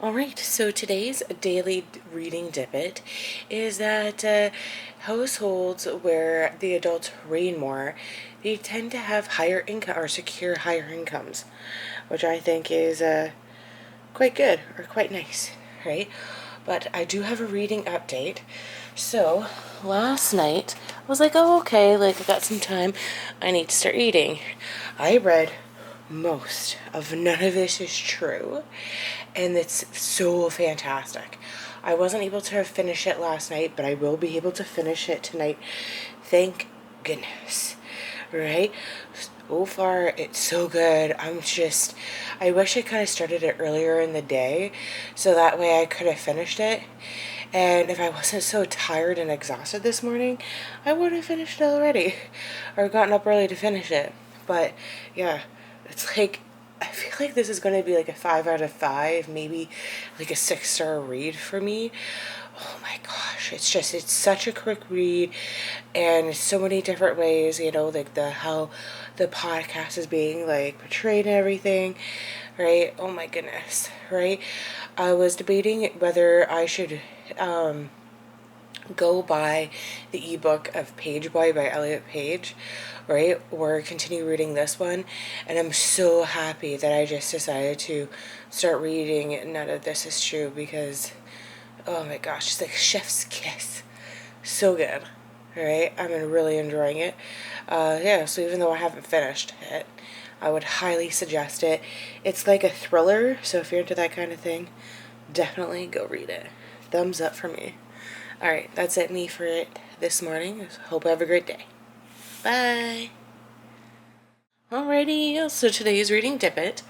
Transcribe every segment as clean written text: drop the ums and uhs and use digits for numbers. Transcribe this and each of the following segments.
Alright, so today's daily reading Dippit is that households where the adults read more, they tend to have higher income or secure higher incomes, which I think is quite good or quite nice, right? But I do have a reading update. So last night I was like, oh, okay, like I got some time. I need to start reading. I read most of None of This Is True, and it's so fantastic. I wasn't able to finish it last night, but I will be able to finish it tonight. Thank goodness. Right? So far, it's so good. I wish I kind of started it earlier in the day, so that way I could have finished it. And if I wasn't so tired and exhausted this morning, I would have finished it already, or gotten up early to finish it. But yeah, it's like, I feel like this is going to be like a 5 out of 5, maybe like a 6-star read for me. Oh my gosh, it's such a quick read, and so many different ways, like how the podcast is being like portrayed and everything, right? Oh my goodness, right? I was debating whether I should go buy the ebook of Page Boy by Elliot Page, right? Or continue reading this one. And I'm so happy that I just decided to start reading None of This Is True because, oh my gosh, it's like chef's kiss. So good, right? I'm really enjoying it. Yeah, so even though I haven't finished it, I would highly suggest it. It's like a thriller, so if you're into that kind of thing, definitely go read it. Thumbs up for me. Alright, that's me for it this morning. Hope you have a great day. Bye! Alrighty, so today's reading Dippit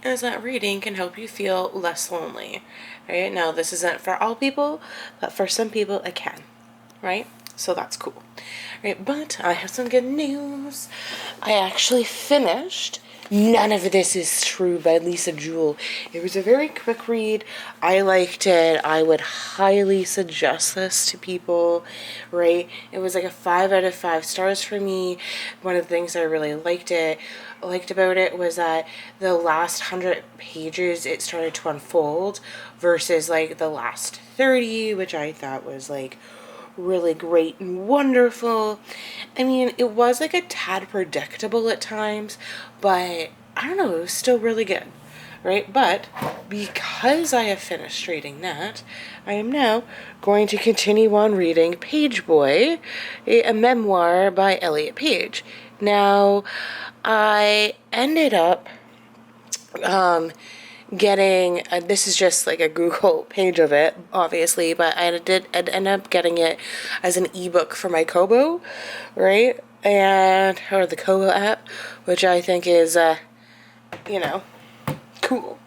is that reading can help you feel less lonely. Right? Now, this isn't for all people, but for some people it can. Right? So that's cool. Right, but I have some good news. I actually finished None of This Is True by Lisa Jewell. It was a very quick read. I liked it. I would highly suggest this to people, right? It was like a 5 out of 5 stars for me. One of the things I really liked about it was that the last 100 pages it started to unfold versus like the last 30, which I thought was like really great and wonderful. I mean, it was like a tad predictable at times, but I don't know, it was still really good, right? But because I have finished reading that, I am now going to continue on reading Page Boy, a memoir by Elliot Page. Now, I ended up getting, this is just like a Google page of it, obviously, but I'd end up getting it as an ebook for my Kobo, right? Or the Kobo app, which I think is, cool,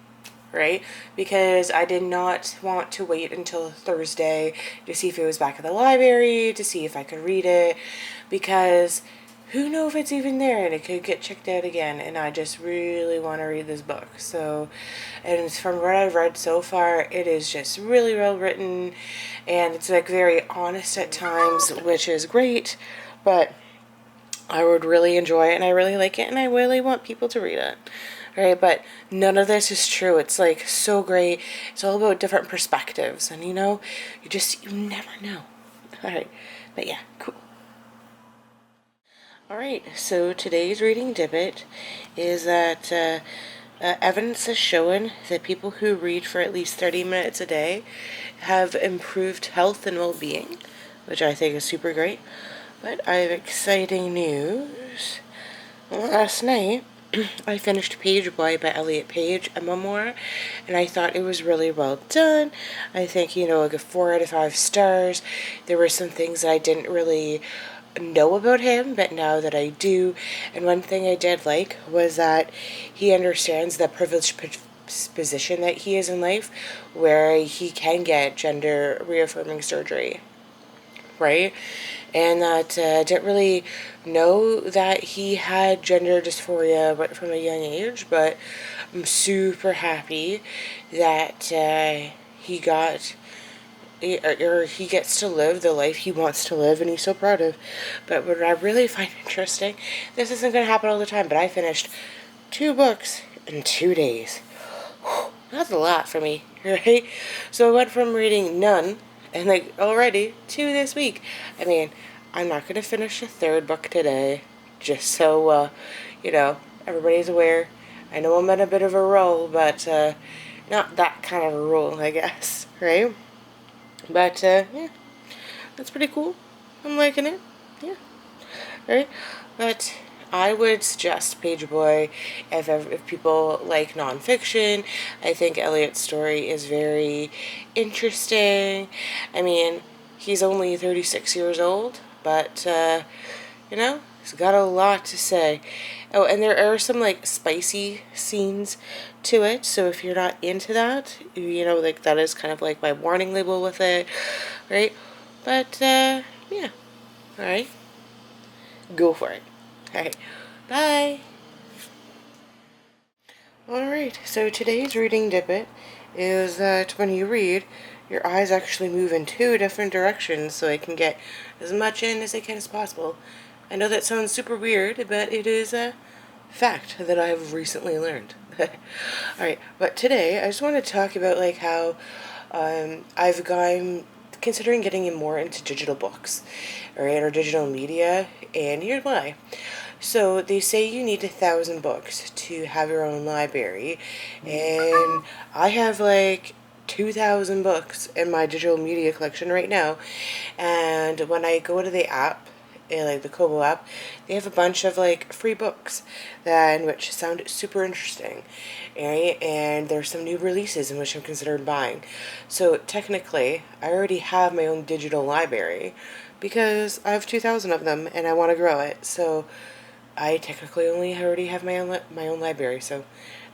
right? Because I did not want to wait until Thursday to see if it was back at the library, to see if I could read it, because who knows if it's even there and it could get checked out again, and I just really want to read this book. So, and from what I've read so far, it is just really well written, and it's like very honest at times, which is great, but I would really enjoy it, and I really like it, and I really want people to read it. Right, but None of This Is True. It's like so great. It's all about different perspectives, and you never know. Alright, but yeah, cool. Alright, so today's reading Dippit is that evidence has shown that people who read for at least 30 minutes a day have improved health and well-being, which I think is super great. But I have exciting news. Last night, I finished Page Boy by Elliot Page, a memoir, and I thought it was really well done. I think, like a 4 out of 5 stars. There were some things that I didn't really know about him, but now that I do, and one thing I did like was that he understands the privileged position that he is in life, where he can get gender reaffirming surgery, right? And that I didn't really know that he had gender dysphoria from a young age, but I'm super happy that he gets to live the life he wants to live, and he's so proud of. But what I really find interesting, this isn't going to happen all the time, but I finished 2 books in 2 days. That's a lot for me. right? So I went from reading none and like already to this week. I mean, I'm not gonna finish a third book today, just so you know, everybody's aware. I know I'm in a bit of a roll, but not that kind of a roll, I guess, right? But yeah, that's pretty cool. I'm liking it. Yeah, right? But I would suggest Page Boy if people like nonfiction. I think Elliot's story is very interesting. I mean, he's only 36 years old, but you know, he's got a lot to say. Oh, and there are some like spicy scenes to it, so if you're not into that, you know, like that is kind of like my warning label with it, right? But yeah, all right, go for it. All right, bye. All right, so today's reading Dippit is that when you read, your eyes actually move in two different directions so I can get as much in as I can as possible. I know that sounds super weird, but it is a fact that I've recently learned. Alright, but today I just want to talk about like how I've gone considering getting more into digital books, alright, or digital media, and here's why. So they say you need 1,000 books to have your own library, and I have like 2,000 books in my digital media collection right now. And when I go to the app, like the Kobo app, they have a bunch of like free books that which sound super interesting, right? And there's some new releases in which I'm considering buying. So technically, I already have my own digital library because I have 2,000 of them and I want to grow it. So I technically only already have my own library. So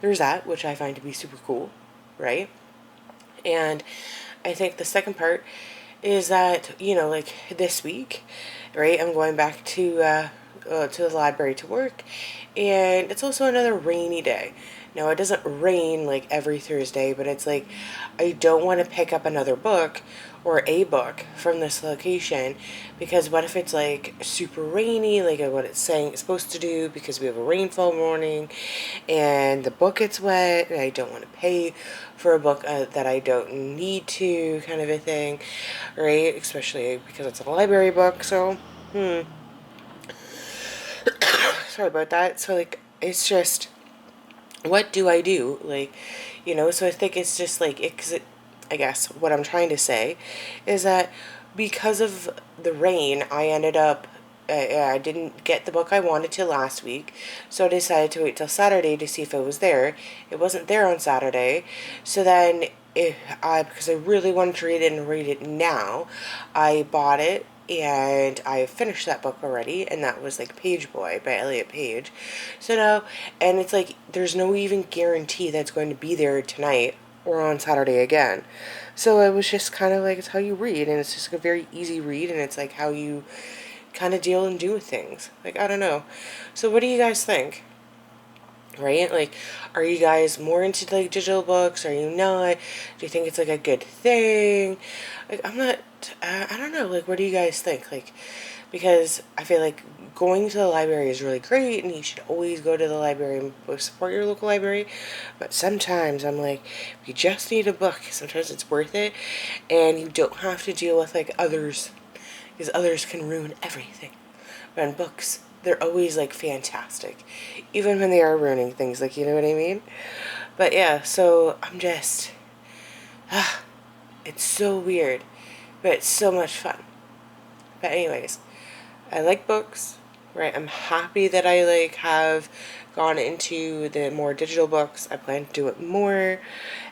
there's that, which I find to be super cool, right? And I think the second part is that, you know, like this week, right, I'm going back to the library to work, and it's also another rainy day. Now, it doesn't rain like every Thursday, but it's like I don't want to pick up another book or a book from this location because what if it's like super rainy, like what it's saying it's supposed to do because we have a rainfall warning and the book gets wet and I don't want to pay for a book that I don't need to, kind of a thing, right? Especially because it's a library book, so, sorry about that. So, like, it's just, what do I do? Like, you know, so I think it's just like, I guess what I'm trying to say is that because of the rain, I ended up, I didn't get the book I wanted to last week, so I decided to wait till Saturday to see if it was there. It wasn't there on Saturday, so then because I really wanted to read it now, I bought it and I finished that book already, and that was like Page Boy by Elliot Page. So now, and it's like there's no even guarantee that it's going to be there tonight or on Saturday again. So it was just kind of like it's how you read, and it's just a very easy read, and it's like how you kind of deal and do with things. Like, I don't know. So what do you guys think? Right? Like, are you guys more into like digital books? Are you not? Do you think it's like a good thing? Like, I'm not, I don't know. Like, what do you guys think? Like, because I feel like going to the library is really great and you should always go to the library and support your local library. But sometimes I'm like, if you just need a book, sometimes it's worth it and you don't have to deal with like others because others can ruin everything. But in books, they're always like fantastic, even when they are ruining things, like, you know what I mean? But yeah, so I'm just, it's so weird, but it's so much fun. But anyways, I like books, right? I'm happy that I like have gone into the more digital books. I plan to do it more.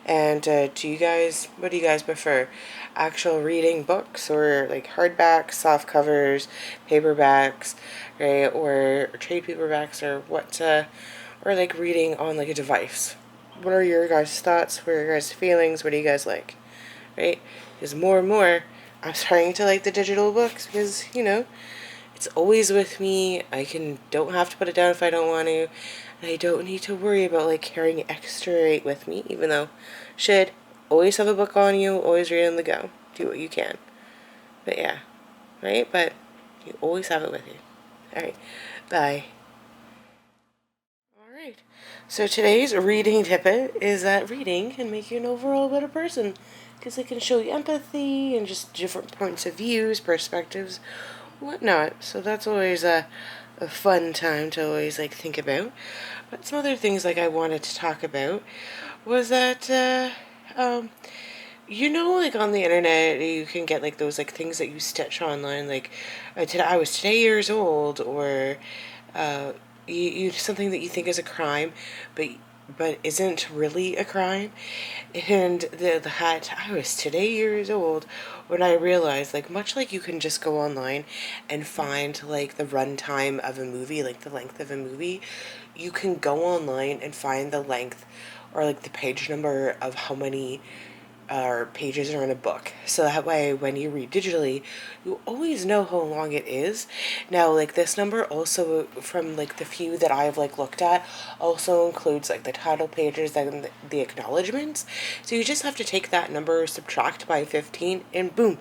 And do you guys, what do you guys prefer? Actual reading books or like hardbacks, soft covers, paperbacks, right? Or trade paperbacks or what, or like reading on like a device? What are your guys' thoughts? What are your guys' feelings? What do you guys like? Right? Because more and more, I'm starting to like the digital books because, you know, it's always with me. Don't have to put it down if I don't want to. And I don't need to worry about like carrying extra weight with me, even though should always have a book on you, always read on the go. Do what you can. But yeah, right? But you always have it with you. Alright, bye. Alright, So today's reading Dippit is that reading can make you an overall better person because it can show you empathy and just different points of views, perspectives, whatnot. So that's always a fun time to always like think about. But some other things like I wanted to talk about was that like on the internet, you can get like those like things that you stitch online, like today I was today years old, or uh, you something that you think is a crime, but isn't really a crime. And the hat I was today years old when I realized, like, much like you can just go online and find like the runtime of a movie, like the length of a movie, you can go online and find the length or like the page number of how many pages are in a book. So that way, when you read digitally, you always know how long it is. Now, like this number also from like the few that I've like looked at also includes like the title pages and the acknowledgements. So you just have to take that number, subtract by 15, and boom,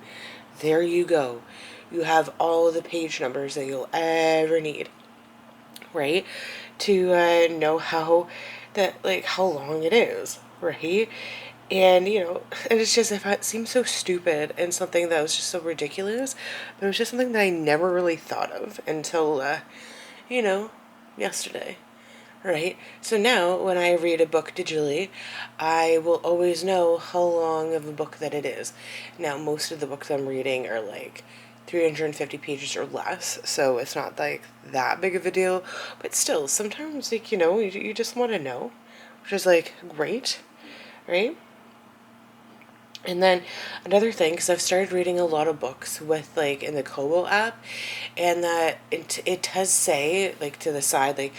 there you go. You have all the page numbers that you'll ever need, right? To know how long it is, right? And and it's just if it seems so stupid and something that was just so ridiculous, but it was just something that I never really thought of until you know, yesterday. Right? So now when I read a book digitally, I will always know how long of a book that it is. Now most of the books I'm reading are like 350 pages or less, so it's not like that big of a deal, but still sometimes like you just want to know, which is like great, right? And then another thing, because I've started reading a lot of books with like in the Kobo app, and that it does say like to the side like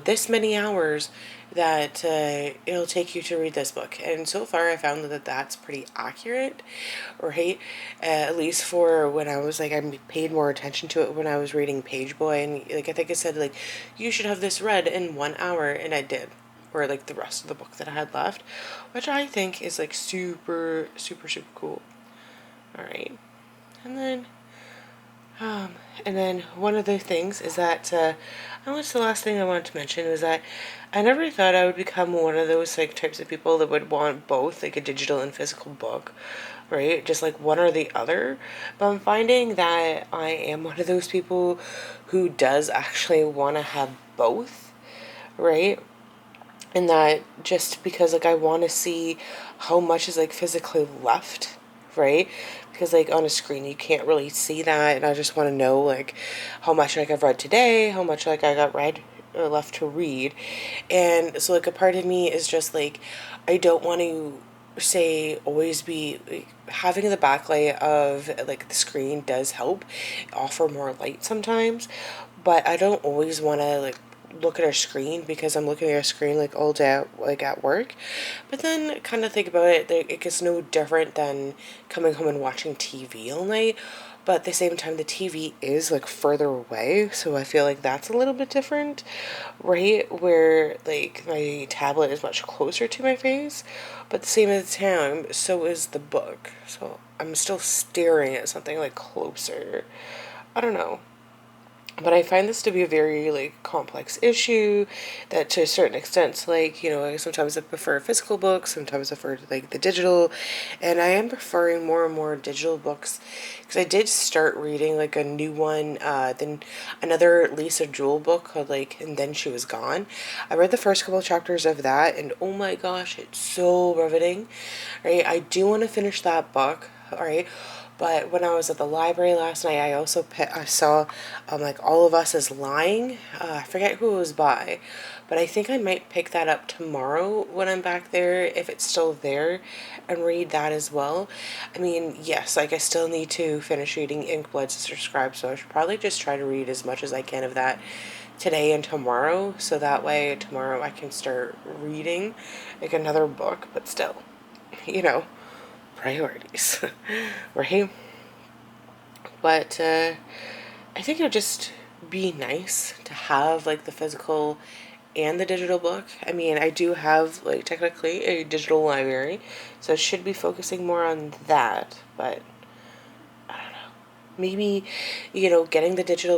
this many hours that it'll take you to read this book. And so far, I found that that's pretty accurate, right? At least for when I was like I paid more attention to it when I was reading Page Boy, and like I think it said like you should have this read in 1 hour, and I did, or like the rest of the book that I had left, which I think is like super, super, super cool. All right. And then, and then one of the things is that, what's the last thing I wanted to mention was that I never thought I would become one of those like types of people that would want both like a digital and physical book, right? Just like one or the other. But I'm finding that I am one of those people who does actually want to have both, right? And that just because like I want to see how much is like physically left, right? Because like on a screen you can't really see that, and I just want to know like how much like I've read today, how much like I got read or left to read. And so like a part of me is just like I don't want to say always be like, having the backlight of like the screen does help offer more light sometimes, but I don't always want to like look at our screen because I'm looking at our screen like all day like at work. But then kind of think about it, it gets no different than coming home and watching TV all night. But at the same time, the TV is like further away, so I feel like that's a little bit different, right? Where like my tablet is much closer to my face, but at the same time, so is the book. So I'm still staring at something like closer. I don't know. But I find this to be a very like complex issue that to a certain extent, like, sometimes I prefer physical books, sometimes I prefer like the digital, and I am preferring more and more digital books because I did start reading like a new one, then another Lisa Jewell book called like And Then She Was Gone. I read the first couple of chapters of that, and oh my gosh, it's so riveting, right? I do want to finish that book, all right. But when I was at the library last night, I saw like All of Us Is Lying. I forget who it was by, but I think I might pick that up tomorrow when I'm back there, if it's still there, and read that as well. I mean, yes, like I still need to finish reading Ink, Blood, Sister, Scribe, so I should probably just try to read as much as I can of that today and tomorrow, so that way tomorrow I can start reading like another book, but still, you know priorities, right? But I think it would just be nice to have like the physical and the digital book. I mean, I do have like technically a digital library, so I should be focusing more on that, but I don't know. maybe, getting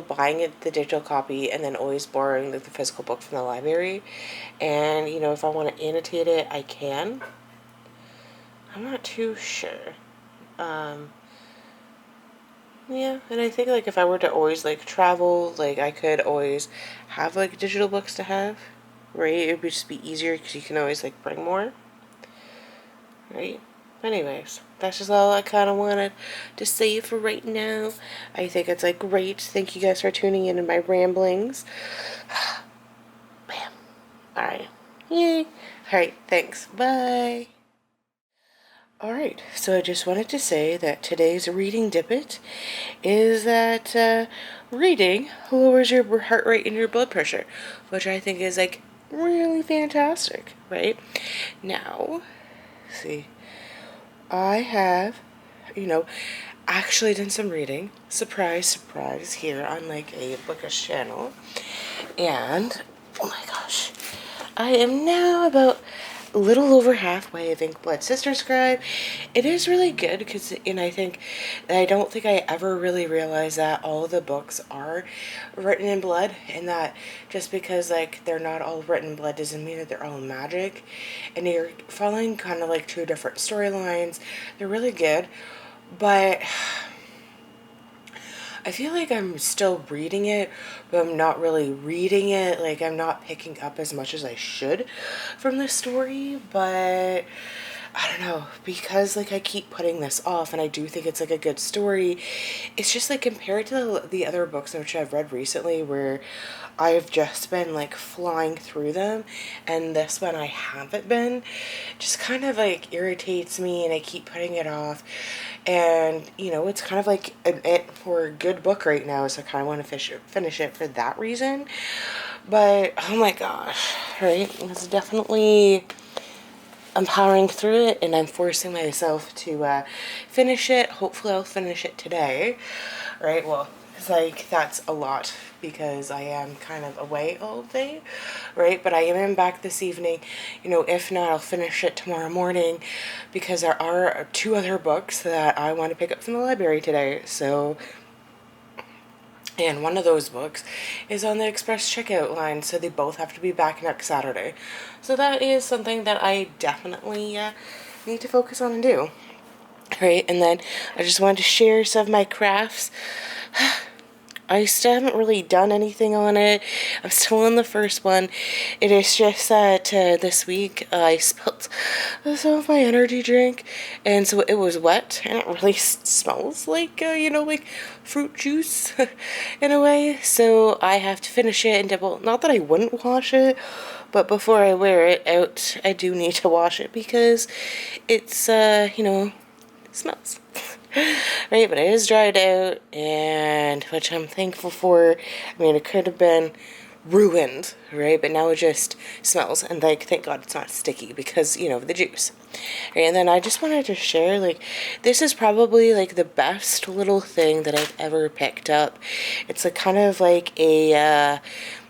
buying it, the digital copy, and then always borrowing the physical book from the library. And, if I want to annotate it, I can. I'm not too sure. Yeah, and I think, like, if I were to always, like, travel, like, I could always have, like, digital books to have, right? It would just be easier because you can always, like, bring more, right? Anyways, that's just all I kind of wanted to say for right now. I think it's, like, great. Thank you guys for tuning in my ramblings. Bam. Alright. Yay. Alright, thanks. Bye. Alright, so I just wanted to say that today's reading Dippit is that reading lowers your heart rate and your blood pressure, which I think is, like, really fantastic, right? Now, see, I have, actually done some reading. Surprise, surprise, here on, like, a bookish channel. And, oh my gosh, I am now about a little over halfway, I think, Blood Sister Scribe. It is really good because, and I don't think I ever really realized that all of the books are written in blood, and that just because, like, they're not all written in blood doesn't mean that they're all magic. And they're following kind of like two different storylines. They're really good, but I feel like I'm still reading it, but I'm not really reading it. Like, I'm not picking up as much as I should from the story, but I don't know, because, like, I keep putting this off, and I do think it's, like, a good story. It's just, like, compared to the other books which I've read recently, where I've just been, like, flying through them, and this one I haven't been, just kind of, like, irritates me, and I keep putting it off. And, it's kind of like a good book right now, so I kind of want to finish it for that reason. But, oh my gosh, right? It's definitely, I'm powering through it, and I'm forcing myself to finish it. Hopefully I'll finish it today, right? Well, it's like, that's a lot because I am kind of away all day, right? But I am back this evening. If not, I'll finish it tomorrow morning because there are two other books that I want to pick up from the library today. So, and one of those books is on the express checkout line, so they both have to be back next Saturday. So that is something that I definitely need to focus on and do. Right, and then I just wanted to share some of my crafts. I still haven't really done anything on it. I'm still on the first one. It is just that this week I spilled some of my energy drink, and so it was wet, and it really smells like, like fruit juice in a way. So I have to finish it and double. Not that I wouldn't wash it, but before I wear it out, I do need to wash it because it's, smells. Right, but it is dried out, and which I'm thankful for. I mean, it could have been ruined, right, but now it just smells, and, like, thank God it's not sticky because, the juice. Right, and then I just wanted to share, like, this is probably, like, the best little thing that I've ever picked up. It's, like, kind of like a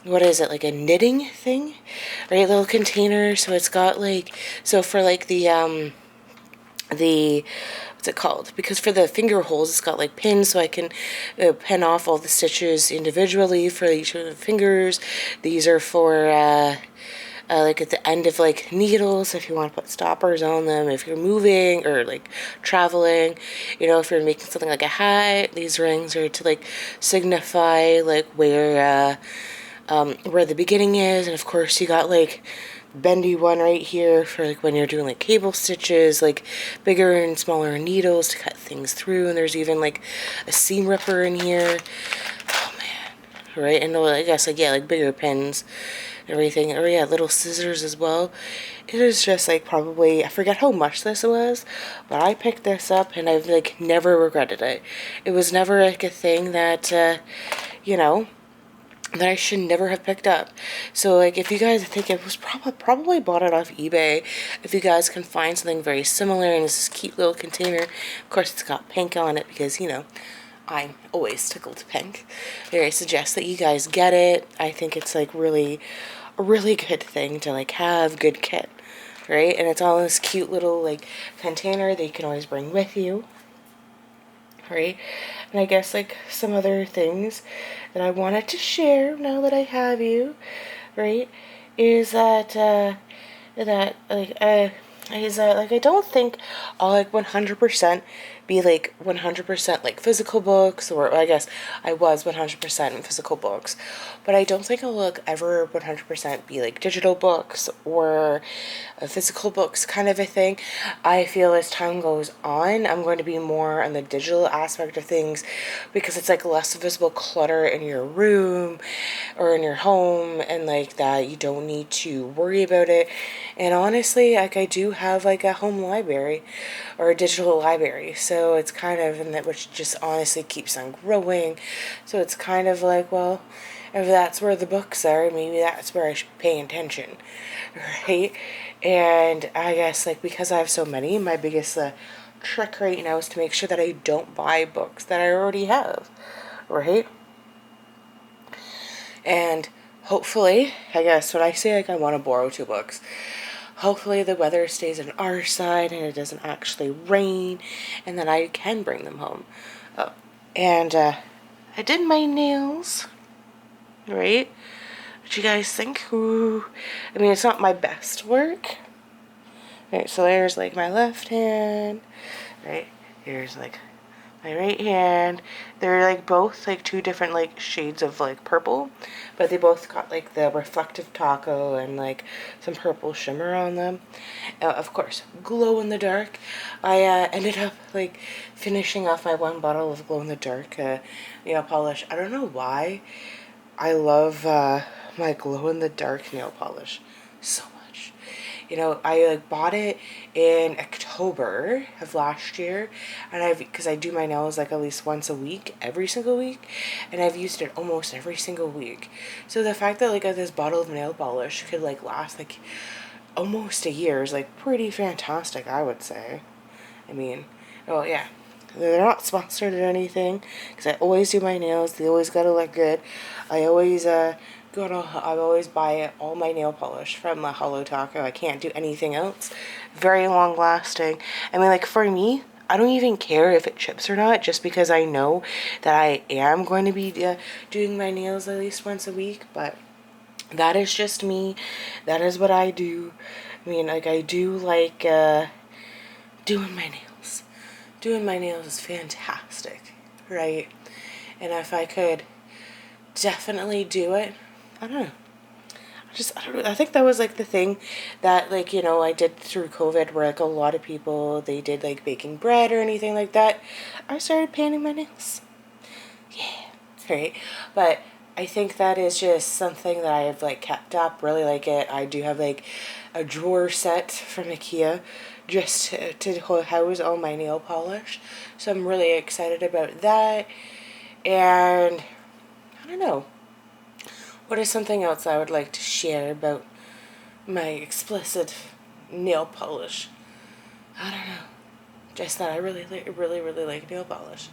what is it, like a knitting thing, right, little container. So it's got, like, so for, like, the what's it called, because for the finger holes it's got, like, pins, so I can pin off all the stitches individually for each of the fingers. These are for like at the end of, like, needles, if you want to put stoppers on them, if you're moving or, like, traveling, if you're making something like a hat. These rings are to, like, signify, like, where the beginning is. And of course you got, like, bendy one right here for, like, when you're doing, like, cable stitches, like, bigger and smaller needles to cut things through. And there's even, like, a seam ripper in here. Oh man, right? And I guess, like, yeah, like, bigger pins and everything. Or yeah, little scissors as well. It is just, like, probably, I forget how much this was, but I picked this up and I've, like, never regretted it. It was never, like, a thing that that I should never have picked up. So, like, if you guys think it was probably bought it off eBay, if you guys can find something very similar in this cute little container. Of course, it's got pink on it because, I'm always tickled pink. I suggest that you guys get it. I think it's, like, really a really good thing to, like, have good kit, right? And it's all in this cute little, like, container that you can always bring with you. right? And I guess like some other things that I wanted to share now that I have you, right, is that like I don't think I'll like 100% be like 100% like physical books, or I guess I was 100% in physical books, but I don't think I'll like ever 100% be like digital books or physical books kind of a thing. I feel as time goes on, I'm going to be more on the digital aspect of things because it's like less visible clutter in your room or in your home, and like that you don't need to worry about it. And honestly, like I do have like a home library or a digital library, so it's kind of, and that which just honestly keeps on growing. So it's kind of like, well, if that's where the books are, maybe that's where I should be paying attention, right? And I guess like because I have so many, my biggest trick right now is to make sure that I don't buy books that I already have, right? And hopefully, I guess when I say like I want to borrow 2 books, hopefully the weather stays on our side and it doesn't actually rain, and then I can bring them home. Oh, and I did my nails, right? What you guys think? Ooh. I mean, it's not my best work. Right, so there's like my left hand, right? Here's like my right hand. They're like both like 2 different like shades of like purple, but they both got like the reflective taco and like some purple shimmer on them. Of course, glow in the dark. I ended up like finishing off my 1 bottle of glow in the dark nail polish. I don't know why I love my glow in the dark nail polish so much. You know, I like bought it in October of last year, and because I do my nails like at least once a week, every single week, and I've used it almost every single week. So the fact that like this bottle of nail polish could like last like almost a year is like pretty fantastic, I would say. I mean, oh yeah, they're not sponsored or anything, because I always do my nails. They always gotta look good. I always I always buy all my nail polish from La Holo Taco. I can't do anything else. Very long lasting. I mean, like for me, I don't even care if it chips or not, just because I know that I am going to be doing my nails at least once a week. But that is just me. That is what I do. I mean, like I do like doing my nails. Doing my nails is fantastic, right? And if I could definitely do it, I don't know. I don't know. I think that was like the thing that like, you know, I did through COVID, where like a lot of people, they did like baking bread or anything like that. I started painting my nails. Yeah, right. But I think that is just something that I have like kept up. Really like it. I do have like a drawer set from IKEA just to house all my nail polish. So I'm really excited about that. And I don't know. What is something else I would like to share about my explicit nail polish? I don't know. Just that I really like nail polish.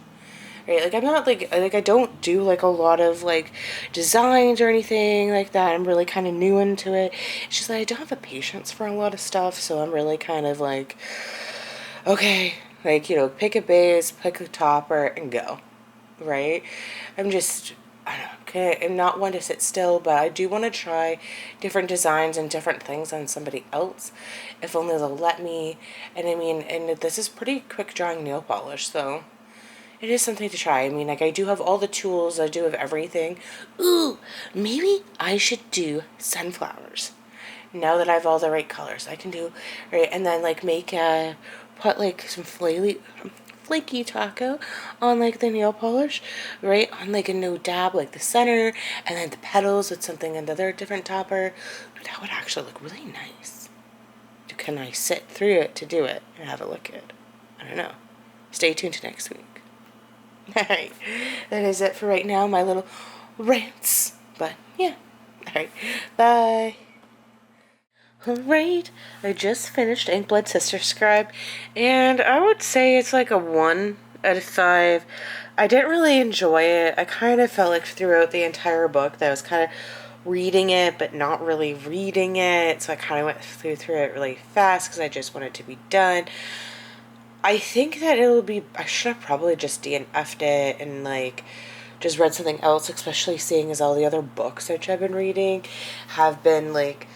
Right? Like I'm not like I don't do like a lot of like designs or anything like that. I'm really kind of new into it. It's just that I don't have a patience for a lot of stuff, so I'm really kind of like, okay, like, you know, pick a base, pick a topper, and go. Right? I'm just, I don't know, okay, I'm not one to sit still, but I do want to try different designs and different things on somebody else, if only they'll let me. And I mean, and this is pretty quick drying nail polish, so it is something to try. I mean, like, I do have all the tools, I do have everything. Ooh, maybe I should do sunflowers. Now that I have all the right colors, I can do, right, and then, like, put, like, some flaky taco on, like, the nail polish, right, on, like, a no dab, like, the center, and then the petals with something another different topper. That would actually look really nice. Can I sit through it to do it and have a look at it? I don't know. Stay tuned to next week. Alright, that is it for right now, my little rants. But, yeah. Alright, bye. Alright, I just finished Inkblood Sister Scribe, and I would say it's like a 1 out of 5. I didn't really enjoy it. I kind of felt like throughout the entire book that I was kind of reading it, but not really reading it, so I kind of went through it really fast because I just wanted it to be done. I think that it'll be, I should have probably just DNF'd it and like just read something else, especially seeing as all the other books that I've been reading have been like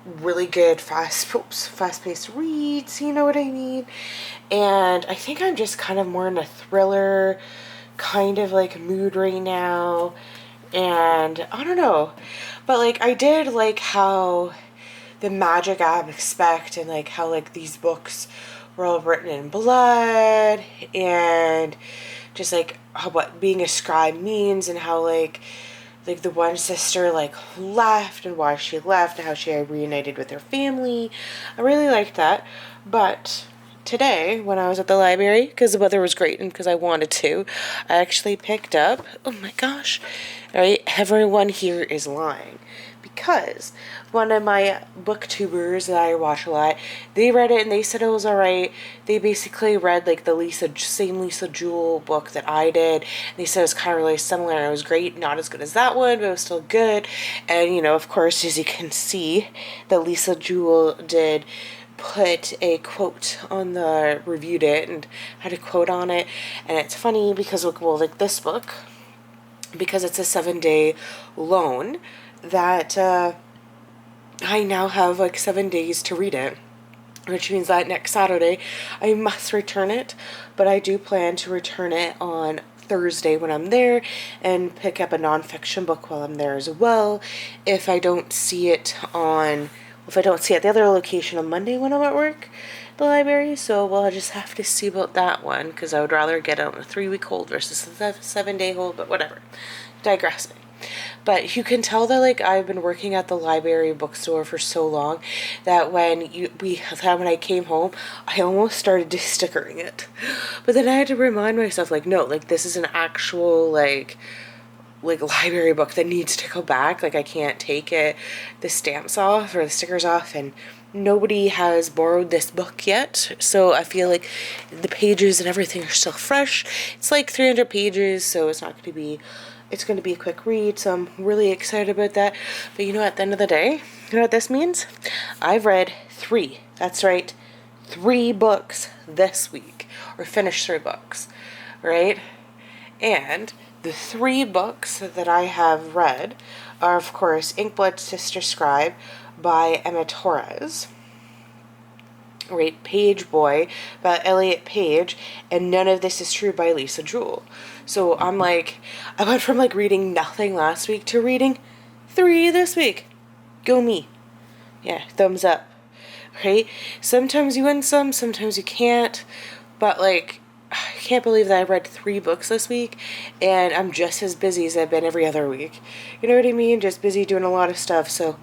really good fast-paced reads, you know what I mean? And I think I'm just kind of more in a thriller kind of like mood right now. And I don't know. But like I did like how the magic aspect and like how like these books were all written in blood and just like how, what being a scribe means and how like the one sister like left and why she left and how she reunited with her family. I really liked that. But today when I was at the library, because the weather was great and because I wanted to, I actually picked up, oh my gosh, right, Everyone Here is Lying. Because one of my booktubers that I watch a lot, they read it and they said it was alright. They basically read like the same Lisa Jewell book that I did. They said it was kind of really similar. It was great, not as good as that one, but it was still good. And you know, of course, as you can see, that Lisa Jewell did put a quote on the reviewed it and had a quote on it. And it's funny because like this book, because it's a 7-day loan, that I now have like 7 days to read it, which means that next Saturday I must return it. But I do plan to return it on Thursday when I'm there and pick up a nonfiction book while I'm there as well. If I don't see it at the other location on Monday when I'm at work, the library, so we'll just have to see about that one, because I would rather get it on a 3-week hold versus a 7-day hold, but whatever. Digressing. But you can tell that like I've been working at the library bookstore for so long that when I came home, I almost started stickering it. But then I had to remind myself like, no, like this is an actual like library book that needs to go back. Like I can't take the stamps off or the stickers off, and nobody has borrowed this book yet, so I feel like the pages and everything are still fresh. It's like 300 pages, so it's going to be a quick read, so I'm really excited about that. But you know, at the end of the day, you know what this means? I've read 3, that's right, 3 books this week, or finished 3 books, right? And the 3 books that I have read are, of course, Inkblood Sister Scribe by Emma Torres, right, Page Boy by Elliot Page, and None of This Is True by Lisa Jewell. So I'm like, I went from like reading nothing last week to reading 3 this week. Go me. Yeah, thumbs up. Right? Sometimes you win some, sometimes you can't, but like, I can't believe that I read 3 books this week, and I'm just as busy as I've been every other week. You know what I mean? Just busy doing a lot of stuff, so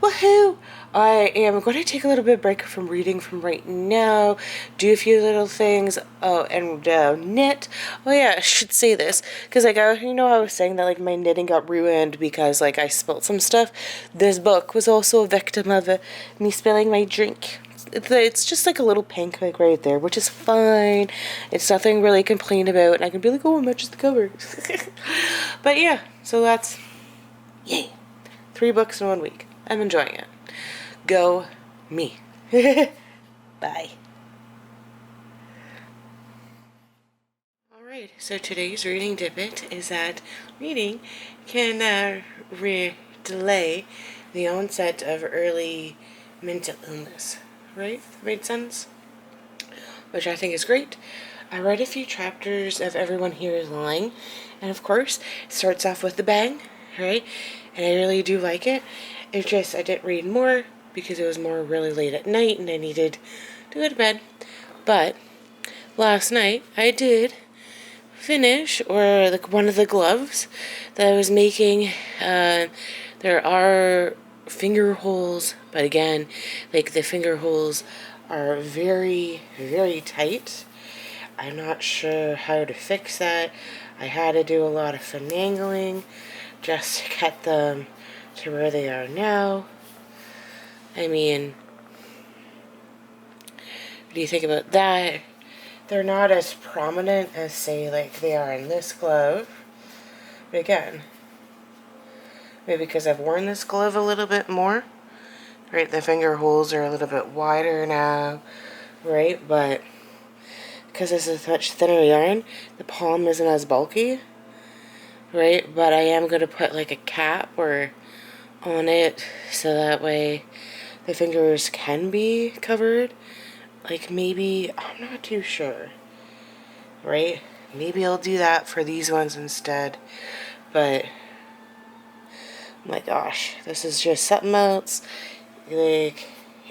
woohoo! I am going to take a little bit of break from reading from right now, do a few little things, and knit. Oh yeah, I should say this, because like, I was saying that like my knitting got ruined because like I spilled some stuff. This book was also a victim of me spilling my drink. It's just like a little pancake right there, which is fine. It's nothing really to complain about, and I can be like, oh, it matches the cover. But yeah, so that's, yay, 3 books in 1 week. I'm enjoying it. Go me. Bye. Alright, so today's reading Dippit is that reading can delay the onset of early mental illness. Right? Made sense? Which I think is great. I read a few chapters of Everyone Here is Lying, and of course, it starts off with a bang, right? And I really do like it. It's just, I didn't read more because it was more really late at night and I needed to go to bed. But last night, I did finish, or like one of the gloves that I was making. There are finger holes, but again, like the finger holes are very, very tight. I'm not sure how to fix that. I had to do a lot of finagling just to get them to where they are now. I mean, what do you think about that? They're not as prominent as, say, like they are in this glove. But again, maybe because I've worn this glove a little bit more, right? The finger holes are a little bit wider now, right? But because this is much thinner yarn, the palm isn't as bulky, right? But I am going to put like a cap or on it so that way the fingers can be covered. Like maybe, I'm not too sure, right? Maybe I'll do that for these ones instead, but my gosh, this is just something else, like,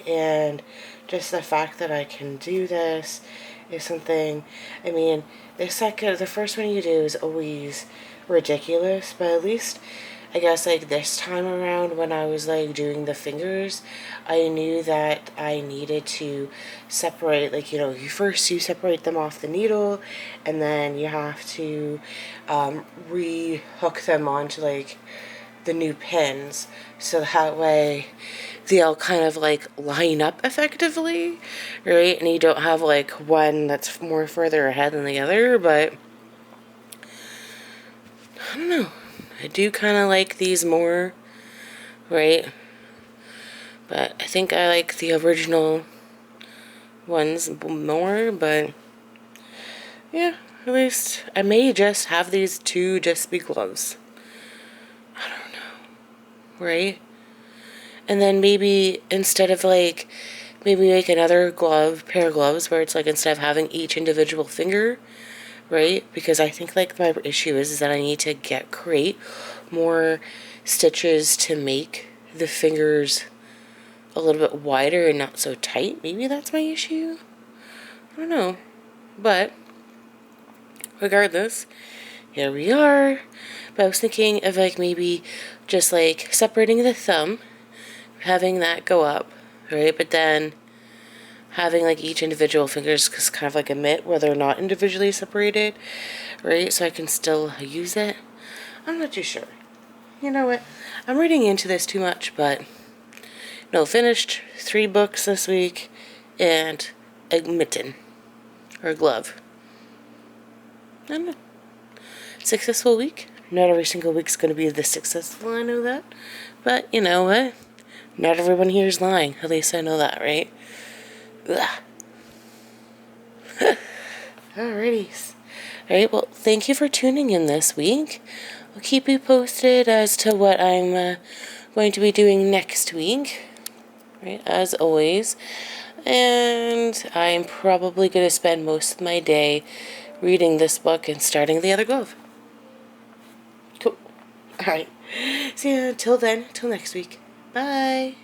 and just the fact that I can do this is something. I mean, the first one you do is always ridiculous, but at least I guess like this time around when I was like doing the fingers, I knew that I needed to separate, like, you know, you separate them off the needle, and then you have to re-hook them onto like the new pins, so that way they'll kind of like line up effectively, right? And you don't have like one that's more further ahead than the other. But I don't know, I do kind of like these more, right? But I think I like the original ones more. But yeah, at least I may just have these two just be gloves, right? And then maybe instead of like, maybe make another pair of gloves where it's like instead of having each individual finger, right? Because I think like my issue is that I need to create more stitches to make the fingers a little bit wider and not so tight. Maybe that's my issue. I don't know. But regardless, here we are. But I was thinking of like maybe just like separating the thumb, having that go up, right? But then having like each individual fingers is kind of like a mitt where they're not individually separated, right? So I can still use it. I'm not too sure. You know what? I'm reading into this too much, but no, finished 3 books this week and a mitten or a glove. I don't know. Successful week. Not every single week's going to be the successful, I know that. But you know what? Not everyone here is lying. At least I know that, right? Ugh. Alrighty. Alright, well, thank you for tuning in this week. I'll keep you posted as to what I'm going to be doing next week, right, as always. And I'm probably going to spend most of my day reading this book and starting the other glove. Cool. Alright. See you until then, till next week. Bye.